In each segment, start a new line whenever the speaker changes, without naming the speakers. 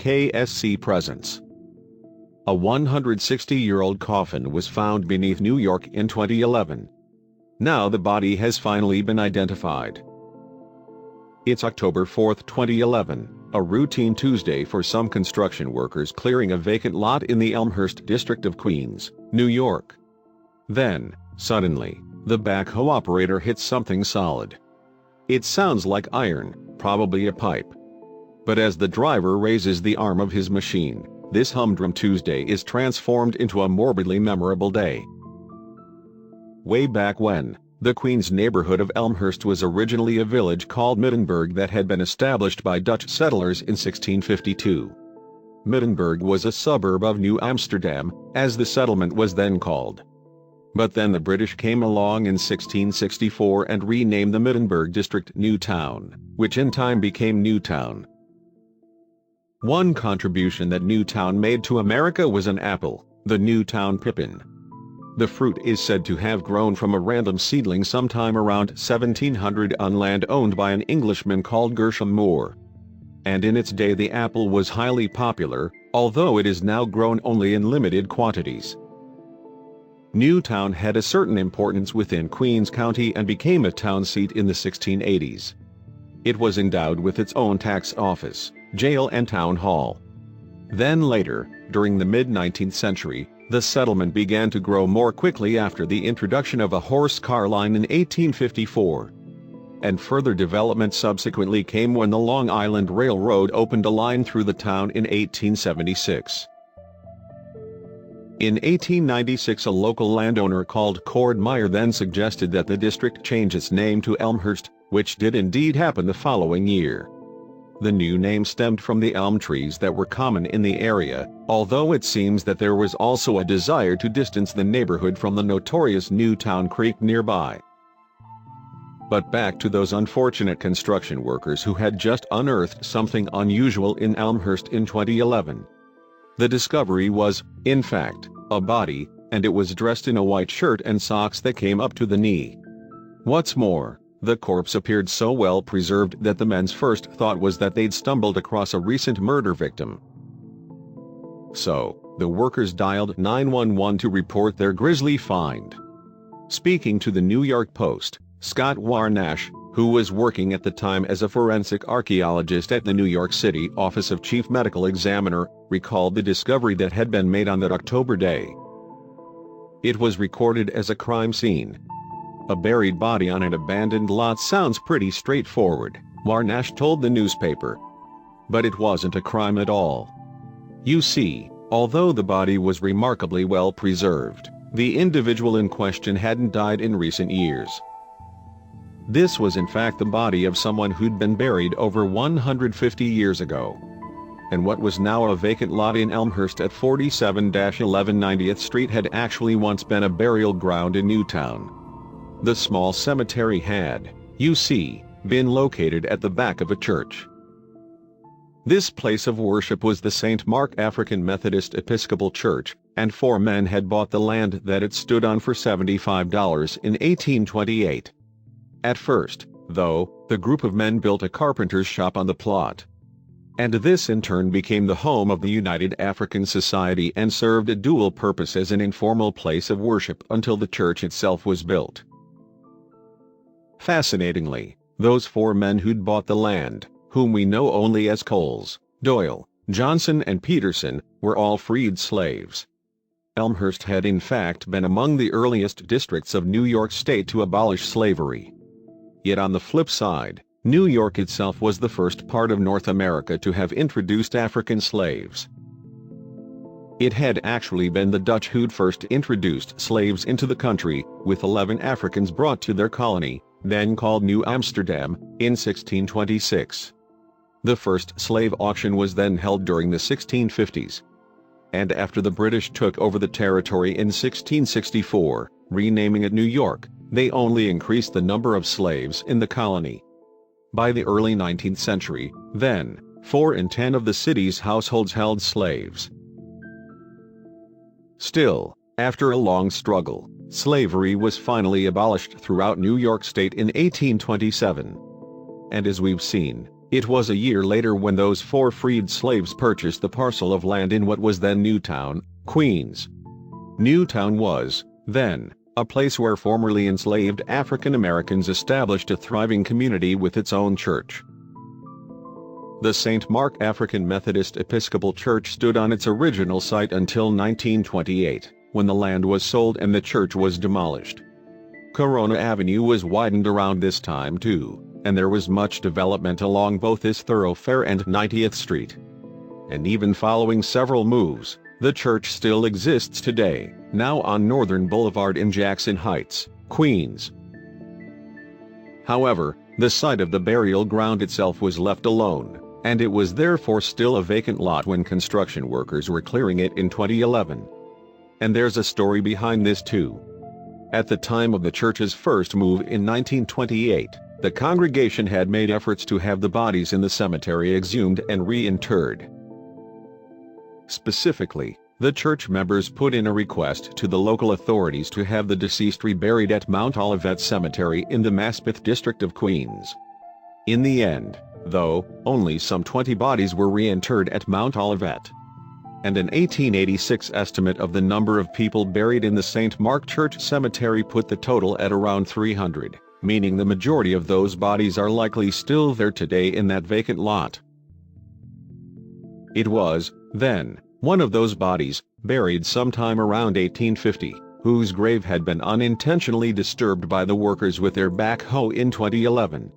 KSC presence. A 160-year-old coffin was found beneath New York in 2011. Now the body has finally been identified. It's October 4, 2011, a routine Tuesday for some construction workers clearing a vacant lot in the Elmhurst district of Queens, New York. Then, suddenly, the backhoe operator hits something solid. It sounds like iron, probably a pipe. But as the driver raises the arm of his machine, this humdrum Tuesday is transformed into a morbidly memorable day. Way back when, the Queens neighborhood of Elmhurst was originally a village called Middenburg that had been established by Dutch settlers in 1652. Middenburg was a suburb of New Amsterdam, as the settlement was then called. But then the British came along in 1664 and renamed the Middenburg district Newtown, which in time became Newtown. One contribution that Newtown made to America was an apple, the Newtown pippin. The fruit is said to have grown from a random seedling sometime around 1700 on land owned by an Englishman called Gershom Moore. And in its day the apple was highly popular, although it is now grown only in limited quantities. Newtown had a certain importance within Queens County and became a town seat in the 1680s. It was endowed with its own tax office, jail and town hall. Then later, during the mid-19th century, the settlement began to grow more quickly after the introduction of a horse-car line in 1854. And further development subsequently came when the Long Island Railroad opened a line through the town in 1876. In 1896 a local landowner called Cord Meyer then suggested that the district change its name to Elmhurst, which did indeed happen the following year. The new name stemmed from the elm trees that were common in the area, although it seems that there was also a desire to distance the neighborhood from the notorious Newtown Creek nearby. But back to those unfortunate construction workers who had just unearthed something unusual in Elmhurst in 2011. The discovery was, in fact, a body, and it was dressed in a white shirt and socks that came up to the knee. What's more, the corpse appeared so well preserved that the men's first thought was that they'd stumbled across a recent murder victim. So, the workers dialed 911 to report their grisly find. Speaking to the New York Post, Scott Warnash, who was working at the time as a forensic archaeologist at the New York City Office of Chief Medical Examiner, recalled the discovery that had been made on that October day. It was recorded as a crime scene. A buried body on an abandoned lot sounds pretty straightforward, Warnash told the newspaper. But it wasn't a crime at all. You see, although the body was remarkably well preserved, the individual in question hadn't died in recent years. This was in fact the body of someone who'd been buried over 150 years ago. And what was now a vacant lot in Elmhurst at 47-11 90th Street had actually once been a burial ground in Newtown. The small cemetery had, you see, been located at the back of a church. This place of worship was the St. Mark African Methodist Episcopal Church, and 4 men had bought the land that it stood on for $75 in 1828. At first, though, the group of men built a carpenter's shop on the plot. And this in turn became the home of the United African Society and served a dual purpose as an informal place of worship until the church itself was built. Fascinatingly, those 4 men who'd bought the land, whom we know only as Coles, Doyle, Johnson and Peterson, were all freed slaves. Elmhurst had in fact been among the earliest districts of New York State to abolish slavery. Yet on the flip side, New York itself was the first part of North America to have introduced African slaves. It had actually been the Dutch who'd first introduced slaves into the country, with 11 Africans brought to their colony, then called New Amsterdam, in 1626. The first slave auction was then held during the 1650s. And after the British took over the territory in 1664, renaming it New York, they only increased the number of slaves in the colony. By the early 19th century, then, 4 in 10 of the city's households held slaves. Still, after a long struggle, slavery was finally abolished throughout New York State in 1827. And as we've seen, It was a year later when those 4 freed slaves purchased the parcel of land in what was then Newtown, Queens. Newtown was, then, a place where formerly enslaved African Americans established a thriving community with its own church. The St. Mark African Methodist Episcopal Church stood on its original site until 1928, when the land was sold and the church was demolished. Corona Avenue was widened around this time too, and there was much development along both this thoroughfare and 90th Street. And even following several moves, the church still exists today, now on Northern Boulevard in Jackson Heights, Queens. However, the site of the burial ground itself was left alone, and it was therefore still a vacant lot when construction workers were clearing it in 2011. And there's a story behind this too. At the time of the church's first move in 1928, the congregation had made efforts to have the bodies in the cemetery exhumed and reinterred. Specifically, the church members put in a request to the local authorities to have the deceased reburied at Mount Olivet Cemetery in the Maspeth district of Queens. In the end, though, only some 20 bodies were reinterred at Mount Olivet. And an 1886 estimate of the number of people buried in the St. Mark Church Cemetery put the total at around 300, meaning the majority of those bodies are likely still there today in that vacant lot. It was, then, one of those bodies, buried sometime around 1850, whose grave had been unintentionally disturbed by the workers with their backhoe in 2011.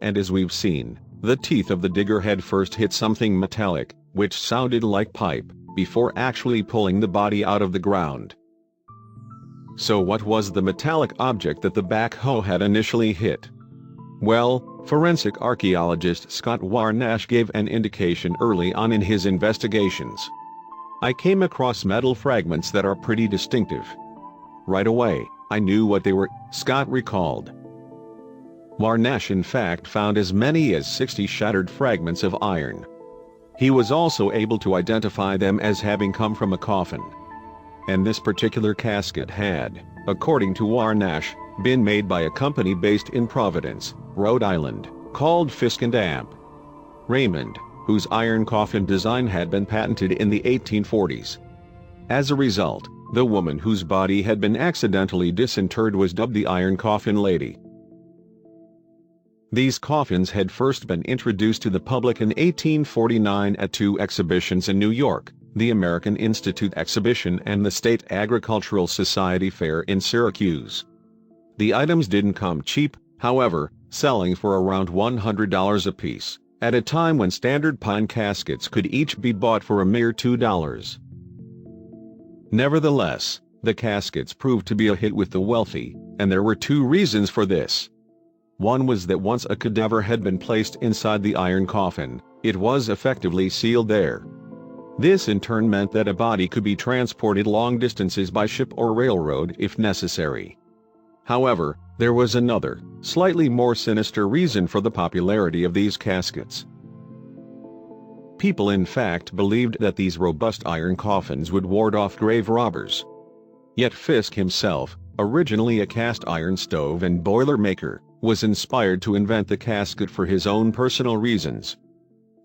And as we've seen, the teeth of the digger had first hit something metallic, which sounded like pipe, before actually pulling the body out of the ground. So what was the metallic object that the backhoe had initially hit? Well, forensic archaeologist Scott Warnash gave an indication early on in his investigations. I came across metal fragments that are pretty distinctive. Right away, I knew what they were, Scott recalled. Warnash in fact found as many as 60 shattered fragments of iron. He was also able to identify them as having come from a coffin. And this particular casket had, according to Warnash, been made by a company based in Providence, Rhode Island, called Fisk & Amp. Raymond, whose iron coffin design had been patented in the 1840s. As a result, the woman whose body had been accidentally disinterred was dubbed the Iron Coffin Lady. These coffins had first been introduced to the public in 1849 at 2 exhibitions in New York, the American Institute Exhibition and the State Agricultural Society Fair in Syracuse. The items didn't come cheap, however, selling for around $100 apiece, at a time when standard pine caskets could each be bought for a mere $2. Nevertheless, the caskets proved to be a hit with the wealthy, and there were 2 reasons for this. One was that once a cadaver had been placed inside the iron coffin, it was effectively sealed there. This in turn meant that a body could be transported long distances by ship or railroad if necessary. However, there was another, slightly more sinister reason for the popularity of these caskets. People in fact believed that these robust iron coffins would ward off grave robbers. Yet Fisk himself, originally a cast iron stove and boiler maker, was inspired to invent the casket for his own personal reasons.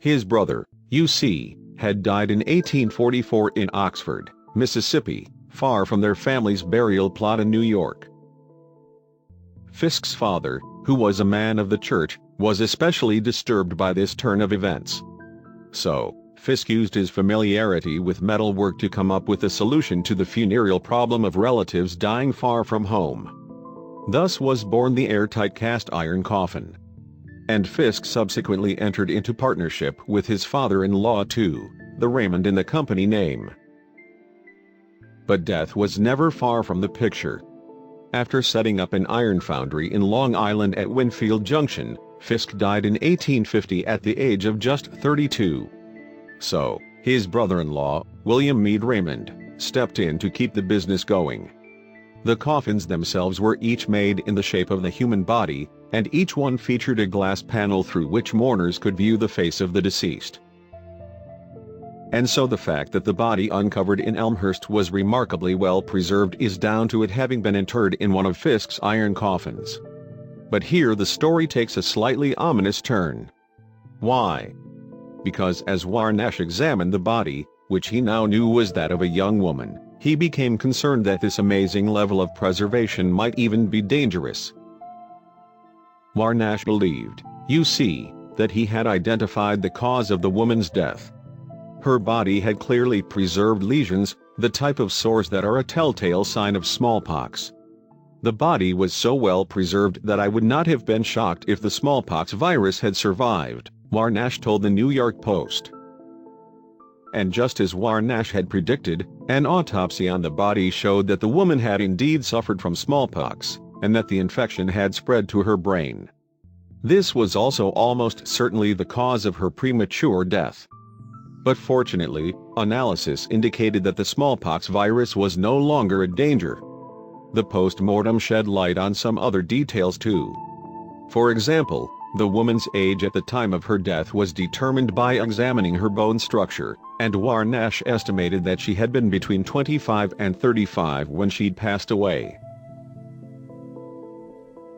His brother, U.C., had died in 1844 in Oxford, Mississippi, far from their family's burial plot in New York. Fisk's father, who was a man of the church, was especially disturbed by this turn of events. So, Fisk used his familiarity with metalwork to come up with a solution to the funereal problem of relatives dying far from home. Thus was born the airtight cast iron coffin. And Fisk subsequently entered into partnership with his father-in-law too, the Raymond in the company name. But death was never far from the picture. After setting up an iron foundry in Long Island at Winfield Junction, Fisk died in 1850 at the age of just 32. So, his brother-in-law, William Meade Raymond, stepped in to keep the business going. The coffins themselves were each made in the shape of the human body, and each one featured a glass panel through which mourners could view the face of the deceased. And so the fact that the body uncovered in Elmhurst was remarkably well preserved is down to it having been interred in one of Fisk's iron coffins. But here the story takes a slightly ominous turn. Why? Because as Warnash examined the body, which he now knew was that of a young woman, he became concerned that this amazing level of preservation might even be dangerous. Warnash believed, you see, that he had identified the cause of the woman's death. Her body had clearly preserved lesions, the type of sores that are a telltale sign of smallpox. The body was so well preserved that I would not have been shocked if the smallpox virus had survived, Warnash told the New York Post. And just as Warnash had predicted, an autopsy on the body showed that the woman had indeed suffered from smallpox, and that the infection had spread to her brain. This was also almost certainly the cause of her premature death. But fortunately, analysis indicated that the smallpox virus was no longer a danger. The post-mortem shed light on some other details too. For example, the woman's age at the time of her death was determined by examining her bone structure, and Warnash estimated that she had been between 25 and 35 when she'd passed away.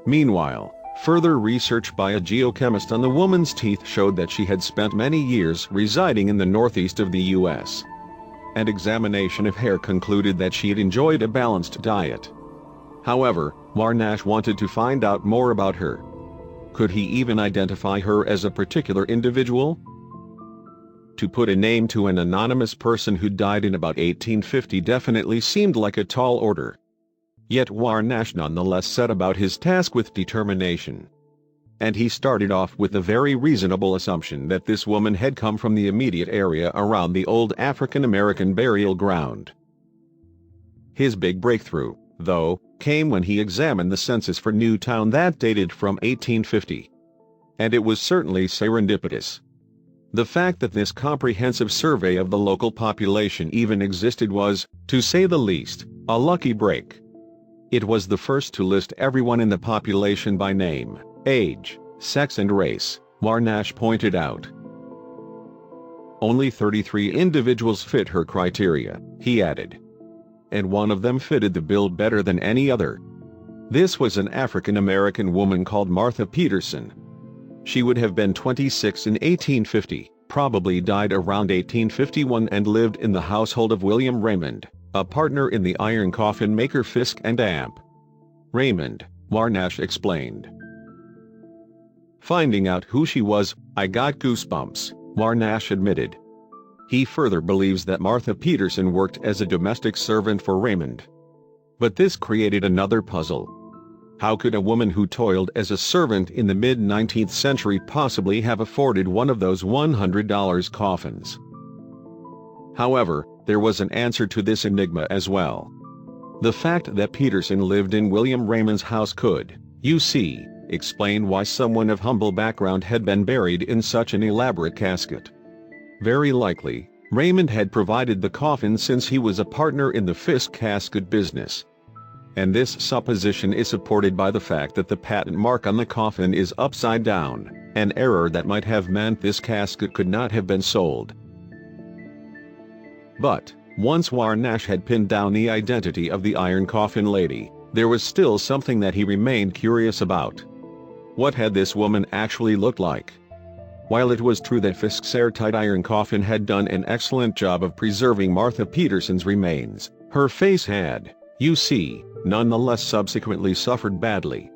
Meanwhile, further research by a geochemist on the woman's teeth showed that she had spent many years residing in the northeast of the U.S. An examination of hair concluded that she had enjoyed a balanced diet. However, Warnash wanted to find out more about her. Could he even identify her as a particular individual? To put a name to an anonymous person who died in about 1850 definitely seemed like a tall order. Yet Warnash nonetheless set about his task with determination. And he started off with the very reasonable assumption that this woman had come from the immediate area around the old African-American burial ground. His big breakthrough, though, came when he examined the census for Newtown that dated from 1850. And it was certainly serendipitous. The fact that this comprehensive survey of the local population even existed was, to say the least, a lucky break. It was the first to list everyone in the population by name, age, sex and race, Warnash pointed out. Only 33 individuals fit her criteria, he added. And one of them fitted the bill better than any other. This was an African-American woman called Martha Peterson. She would have been 26 in 1850, probably died around 1851 and lived in the household of William Raymond, a partner in the iron coffin maker Fisk and Amp. Raymond, Warnash explained. Finding out who she was, I got goosebumps, Warnash admitted. He further believes that Martha Peterson worked as a domestic servant for Raymond. But this created another puzzle. How could a woman who toiled as a servant in the mid-19th century possibly have afforded one of those $100 coffins? However, there was an answer to this enigma as well. The fact that Peterson lived in William Raymond's house could, you see, explain why someone of humble background had been buried in such an elaborate casket. Very likely, Raymond had provided the coffin since he was a partner in the Fisk casket business. And this supposition is supported by the fact that the patent mark on the coffin is upside down, an error that might have meant this casket could not have been sold. But, once Warnash had pinned down the identity of the iron coffin lady, there was still something that he remained curious about. What had this woman actually looked like? While it was true that Fisk's airtight iron coffin had done an excellent job of preserving Martha Peterson's remains, her face had, you see, nonetheless subsequently suffered badly.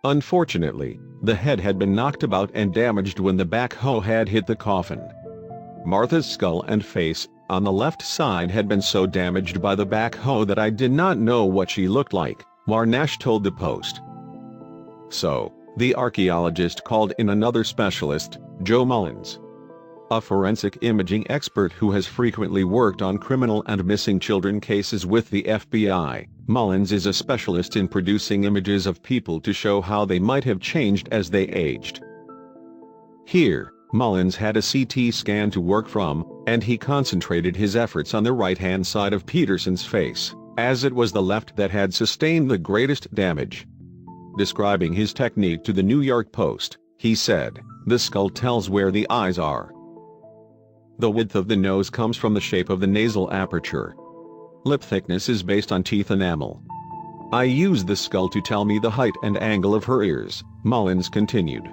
Unfortunately, the head had been knocked about and damaged when the back-hoe had hit the coffin. Martha's skull and face, on the left side, had been so damaged by the back-hoe that I did not know what she looked like, Warnash told the Post. So, the archaeologist called in another specialist, Joe Mullins. A forensic imaging expert who has frequently worked on criminal and missing children cases with the FBI, Mullins is a specialist in producing images of people to show how they might have changed as they aged. Here, Mullins had a CT scan to work from, and he concentrated his efforts on the right-hand side of Peterson's face, as it was the left that had sustained the greatest damage. Describing his technique to the New York Post, he said, "The skull tells where the eyes are. The width of the nose comes from the shape of the nasal aperture. Lip thickness is based on teeth enamel. I use the skull to tell me the height and angle of her ears," Mullins continued.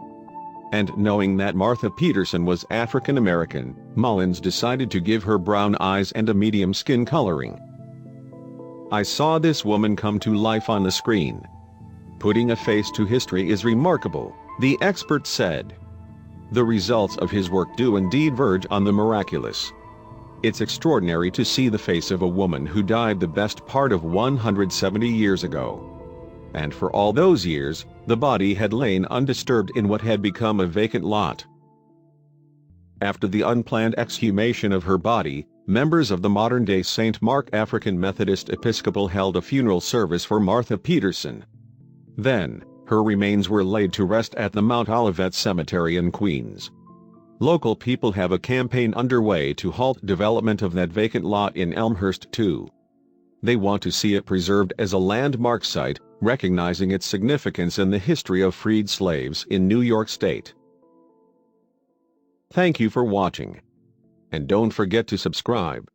And knowing that Martha Peterson was African American, Mullins decided to give her brown eyes and a medium skin coloring. I saw this woman come to life on the screen. Putting a face to history is remarkable, the expert said. The results of his work do indeed verge on the miraculous. It's extraordinary to see the face of a woman who died the best part of 170 years ago. And for all those years, the body had lain undisturbed in what had become a vacant lot. After the unplanned exhumation of her body, members of the modern-day St. Mark African Methodist Episcopal held a funeral service for Martha Peterson. Then, her remains were laid to rest at the Mount Olivet Cemetery in Queens. Local people have a campaign underway to halt development of that vacant lot in Elmhurst too. They want to see it preserved as a landmark site, recognizing its significance in the history of freed slaves in New York State. Thank you for watching. And don't forget to subscribe.